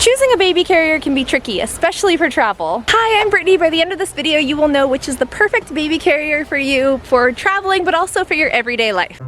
Choosing a baby carrier can be tricky, especially for travel. Hi, I'm Brittany. By the end of this video, you will know which is the perfect baby carrier for you for traveling, but also for your everyday life.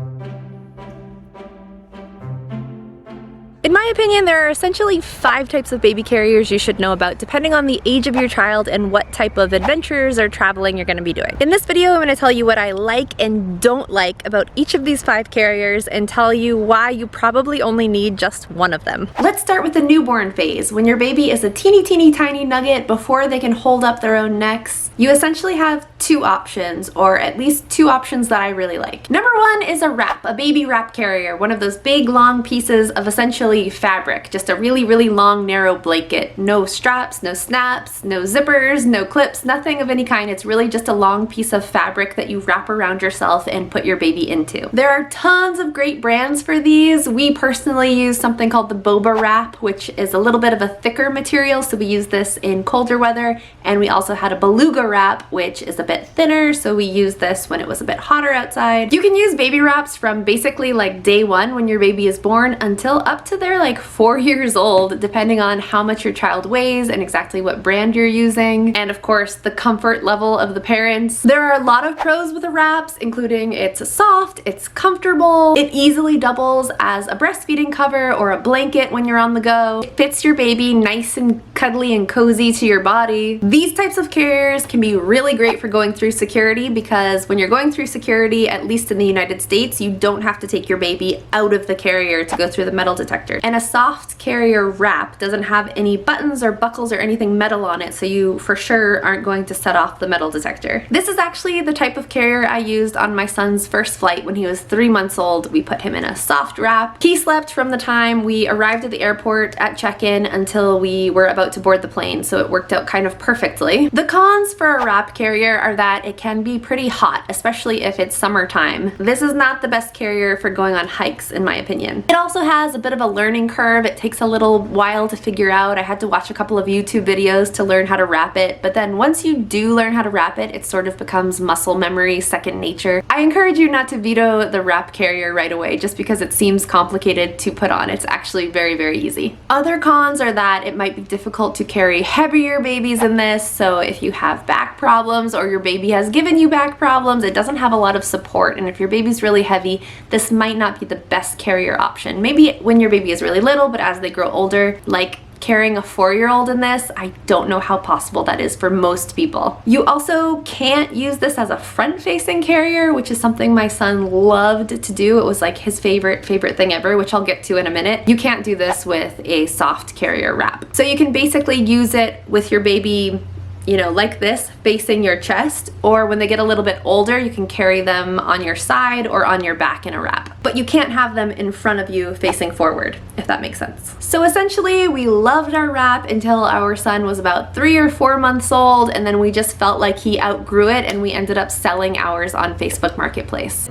In my opinion, there are essentially 5 types of baby carriers you should know about depending on the age of your child and what type of adventures or traveling you're going to be doing. In this video, I'm going to tell you what I like and don't like about each of these 5 carriers and tell you why you probably only need just one of them. Let's start with the newborn phase. When your baby is a teeny tiny nugget before they can hold up their own necks, you essentially have 2 options, or at least 2 options that I really like. Number 1 is a wrap, a baby wrap carrier, one of those big long pieces of essentially fabric, just a really long narrow blanket. No straps, no snaps, no zippers, no clips, nothing of any kind. It's really just a long piece of fabric that you wrap around yourself and put your baby into. There are tons of great brands for these. We personally use something called the Boba Wrap, which is a little bit of a thicker material, so we use this in colder weather, and we also had a Beluga Wrap, which is a bit thinner, so we use this when it was a bit hotter outside. You can use baby wraps from basically like day 1 when your baby is born until up to they're like 4 years old, depending on how much your child weighs and exactly what brand you're using, and of course the comfort level of the parents. There are a lot of pros with the wraps, including it's soft, it's comfortable, it easily doubles as a breastfeeding cover or a blanket when you're on the go. It fits your baby nice and cuddly and cozy to your body. These types of carriers can be really great for going through security, because when you're going through security, at least in the United States, you don't have to take your baby out of the carrier to go through the metal detector. And a soft carrier wrap doesn't have any buttons or buckles or anything metal on it, so you for sure aren't going to set off the metal detector. This is actually the type of carrier I used on my son's first flight when he was 3 months old. We put him in a soft wrap. He slept from the time we arrived at the airport at check-in until we were about to board the plane, so it worked out kind of perfectly. The cons for a wrap carrier are that it can be pretty hot, especially if it's summertime. This is not the best carrier for going on hikes, in my opinion. It also has a bit of a learning curve. It takes a little while to figure out. I had to watch a couple of YouTube videos to learn how to wrap it, but then once you do learn how to wrap it, it sort of becomes muscle memory, second nature. I encourage you not to veto the wrap carrier right away just because it seems complicated to put on. It's actually very easy. Other cons are that it might be difficult to carry heavier babies in this, so if you have back problems or your baby has given you back problems, it doesn't have a lot of support, and if your baby's really heavy, this might not be the best carrier option. Maybe when your baby is really little, but as they grow older, like carrying a 4-year-old in this, I don't know how possible that is for most people. You also can't use this as a front-facing carrier, which is something my son loved to do. It was like his favorite thing ever, which I'll get to in a minute. You can't do this with a soft carrier wrap. So you can basically use it with your baby, you know, like this, facing your chest, or when they get a little bit older, you can carry them on your side or on your back in a wrap. But you can't have them in front of you facing forward, if that makes sense. So essentially, we loved our wrap until our son was about 3 or 4 months old, and then we just felt like he outgrew it, and we ended up selling ours on Facebook Marketplace.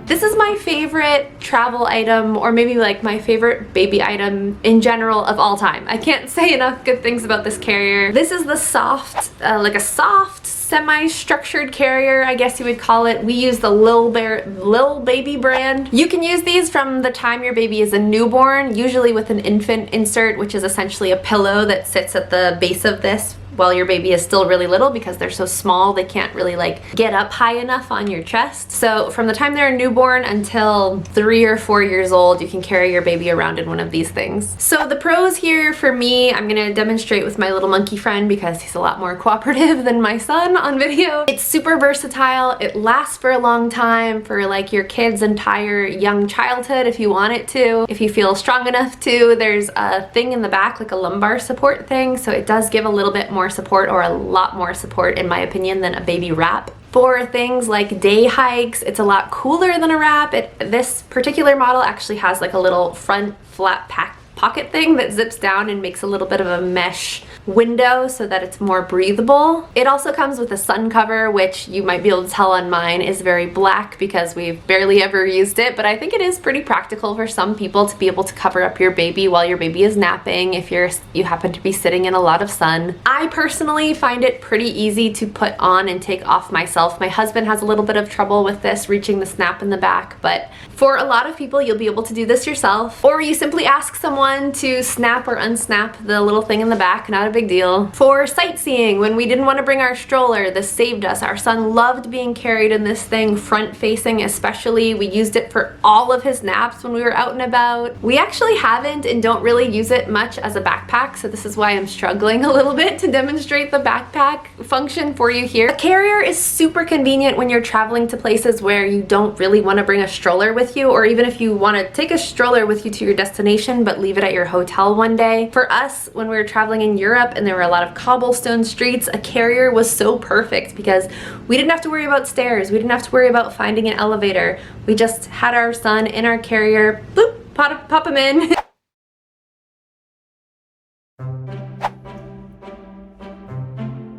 This is my favorite travel item, or maybe like my favorite baby item in general of all time. I can't say enough good things about this carrier. This is the soft, like a soft, semi-structured carrier, I guess you would call it. We use the Lil Baby brand. You can use these from the time your baby is a newborn, usually with an infant insert, which is essentially a pillow that sits at the base of this while your baby is still really little, because they're so small they can't really like get up high enough on your chest. So from the time they're a newborn until 3 or 4 years old, you can carry your baby around in one of these things. So the pros here for me, I'm gonna demonstrate with my little monkey friend because he's a lot more cooperative than my son on video. It's super versatile. It lasts for a long time, for like your kid's entire young childhood if you want it to. If you feel strong enough to, there's a thing in the back, like a lumbar support thing, so it does give a little bit more support, or a lot more support in my opinion, than a baby wrap. For things like day hikes, it's a lot cooler than a wrap. This particular model actually has like a little front flat pocket thing that zips down and makes a little bit of a mesh window so that it's more breathable. It also comes with a sun cover, which you might be able to tell on mine is very black because we've barely ever used it, but I think it is pretty practical for some people to be able to cover up your baby while your baby is napping if you happen to be sitting in a lot of sun. I personally find it pretty easy to put on and take off myself. My husband has a little bit of trouble with this, reaching the snap in the back, but for a lot of people you'll be able to do this yourself, or you simply ask someone to snap or unsnap the little thing in the back. Not a big deal. For sightseeing, when we didn't want to bring our stroller, this saved us. Our son loved being carried in this thing, front facing especially. We used it for all of his naps when we were out and about. We actually haven't and don't really use it much as a backpack, so this is why I'm struggling a little bit to demonstrate the backpack function for you here. A carrier is super convenient when you're traveling to places where you don't really want to bring a stroller with you, or even if you want to take a stroller with you to your destination but leave it at your hotel one day. For us, when we were traveling in Europe and there were a lot of cobblestone streets, a carrier was so perfect because we didn't have to worry about stairs, we didn't have to worry about finding an elevator. We just had our son in our carrier, boop, pop him in.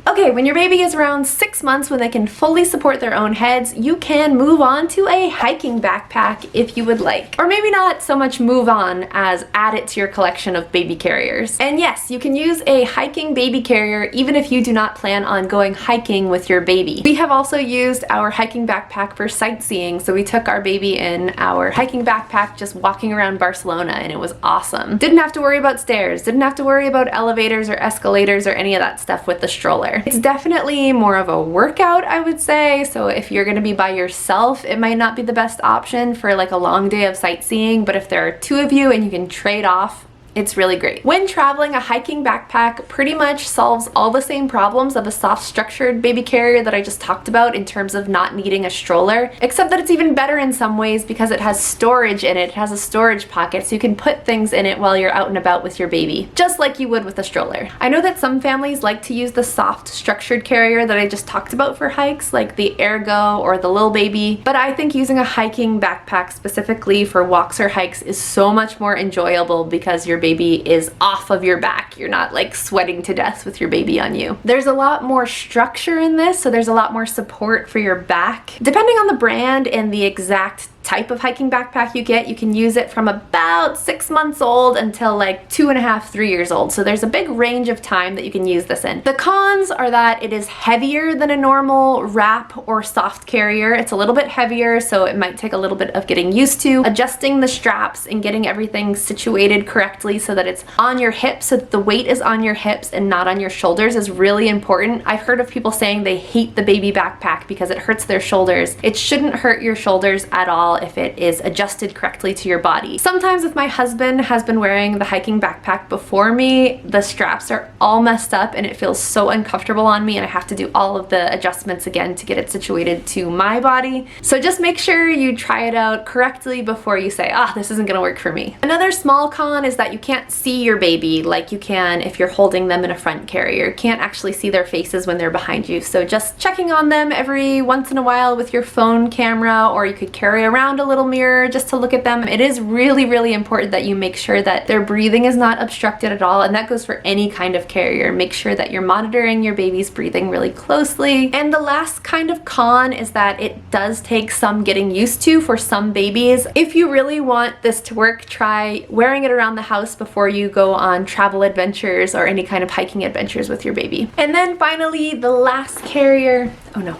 Okay, when your baby is around 6 months, when they can fully support their own heads, you can move on to a hiking backpack if you would like. Or maybe not so much move on as add it to your collection of baby carriers. And yes, you can use a hiking baby carrier even if you do not plan on going hiking with your baby. We have also used our hiking backpack for sightseeing, so we took our baby in our hiking backpack just walking around Barcelona, and it was awesome. Didn't have to worry about stairs, didn't have to worry about elevators or escalators or any of that stuff with the stroller. It's definitely more of a workout, I would say, so if you're gonna be by yourself, it might not be the best option for like a long day of sightseeing, but if there are two of you and you can trade off, it's really great. When traveling, a hiking backpack pretty much solves all the same problems of a soft structured baby carrier that I just talked about in terms of not needing a stroller, except that it's even better in some ways because it has storage in it. It has a storage pocket so you can put things in it while you're out and about with your baby, just like you would with a stroller. I know that some families like to use the soft structured carrier that I just talked about for hikes, like the Ergo or the Lil Baby, but I think using a hiking backpack specifically for walks or hikes is so much more enjoyable because your baby is off of your back. You're not like sweating to death with your baby on you. There's a lot more structure in this, so there's a lot more support for your back. Depending on the brand and the exact type of hiking backpack you get, you can use it from about 6 months old until like 2.5, 3 years old. So there's a big range of time that you can use this in. The cons are that it is heavier than a normal wrap or soft carrier. It's a little bit heavier, so it might take a little bit of getting used to. Adjusting the straps and getting everything situated correctly so that it's on your hips, so that the weight is on your hips and not on your shoulders is really important. I've heard of people saying they hate the baby backpack because it hurts their shoulders. It shouldn't hurt your shoulders at all if it is adjusted correctly to your body. Sometimes if my husband has been wearing the hiking backpack before me, the straps are all messed up and it feels so uncomfortable on me and I have to do all of the adjustments again to get it situated to my body. So just make sure you try it out correctly before you say, this isn't gonna work for me. Another small con is that you can't see your baby like you can if you're holding them in a front carrier. You can't actually see their faces when they're behind you. So just checking on them every once in a while with your phone camera, or you could carry around a little mirror just to look at them. It is really, really important that you make sure that their breathing is not obstructed at all, and that goes for any kind of carrier. Make sure that you're monitoring your baby's breathing really closely. And the last kind of con is that it does take some getting used to for some babies. If you really want this to work, try wearing it around the house before you go on travel adventures or any kind of hiking adventures with your baby. And then finally, the last carrier, oh no,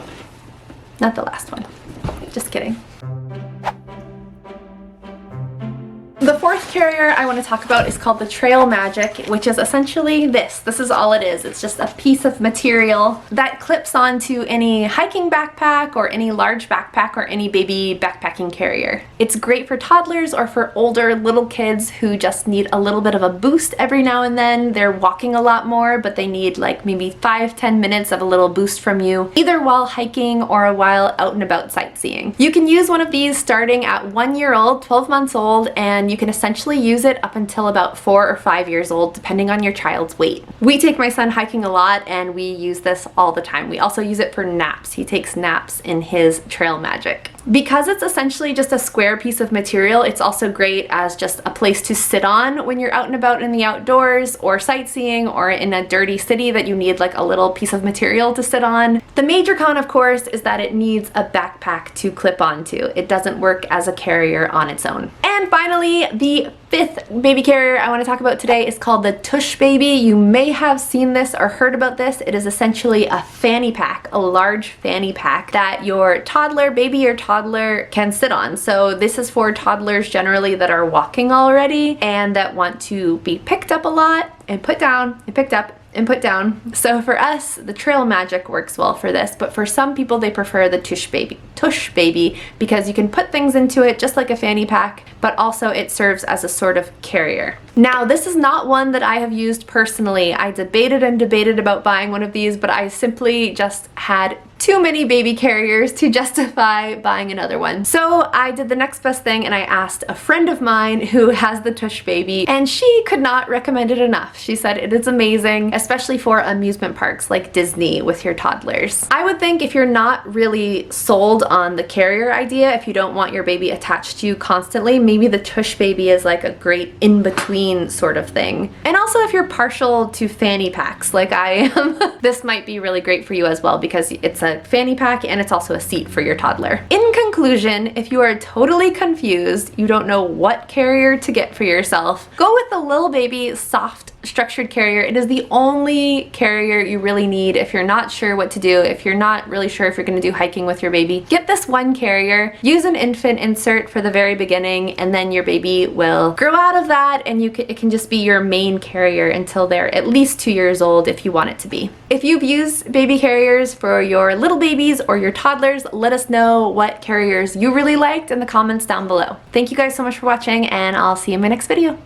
not the last one, just kidding. The fourth carrier I want to talk about is called the Trail Magic, which is essentially this. This is all it is. It's just a piece of material that clips onto any hiking backpack or any large backpack or any baby backpacking carrier. It's great for toddlers or for older little kids who just need a little bit of a boost every now and then. They're walking a lot more, but they need like maybe 5-10 minutes of a little boost from you, either while hiking or while out and about sightseeing. You can use one of these starting at 1 year old, 12 months old, and you can essentially use it up until about 4 or 5 years old, depending on your child's weight. We take my son hiking a lot and we use this all the time. We also use it for naps. He takes naps in his Trail Magic. Because it's essentially just a square piece of material, it's also great as just a place to sit on when you're out and about in the outdoors or sightseeing or in a dirty city that you need like a little piece of material to sit on. The major con, of course, is that it needs a backpack to clip onto. It doesn't work as a carrier on its own. And finally, the fifth baby carrier I want to talk about today is called the Tush Baby. You may have seen this or heard about this. It is essentially a fanny pack, a large fanny pack that your toddler, baby or toddler can sit on. So this is for toddlers generally that are walking already and that want to be picked up a lot and put down and picked up and put down. So for us, the Trail Magic works well for this, but for some people they prefer the Tush Baby because you can put things into it just like a fanny pack, but also it serves as a sort of carrier. Now, this is not one that I have used personally. I debated and debated about buying one of these, but I simply just had too many baby carriers to justify buying another one. So I did the next best thing and I asked a friend of mine who has the Tush Baby, and she could not recommend it enough. She said it is amazing, especially for amusement parks like Disney with your toddlers. I would think if you're not really sold on the carrier idea, if you don't want your baby attached to you constantly, maybe the Tush Baby is like a great in-between sort of thing. And also if you're partial to fanny packs like I am, this might be really great for you as well because it's a fanny pack and it's also a seat for your toddler. In conclusion, if you are totally confused, you don't know what carrier to get for yourself, go with the Lil Baby soft structured carrier. It is the only carrier you really need if you're not sure what to do, if you're not really sure if you're going to do hiking with your baby. Get this one carrier, use an infant insert for the very beginning, and then your baby will grow out of that and it can just be your main carrier until they're at least 2 years old if you want it to be. If you've used baby carriers for your little babies or your toddlers, let us know what carriers you really liked in the comments down below. Thank you guys so much for watching, and I'll see you in my next video.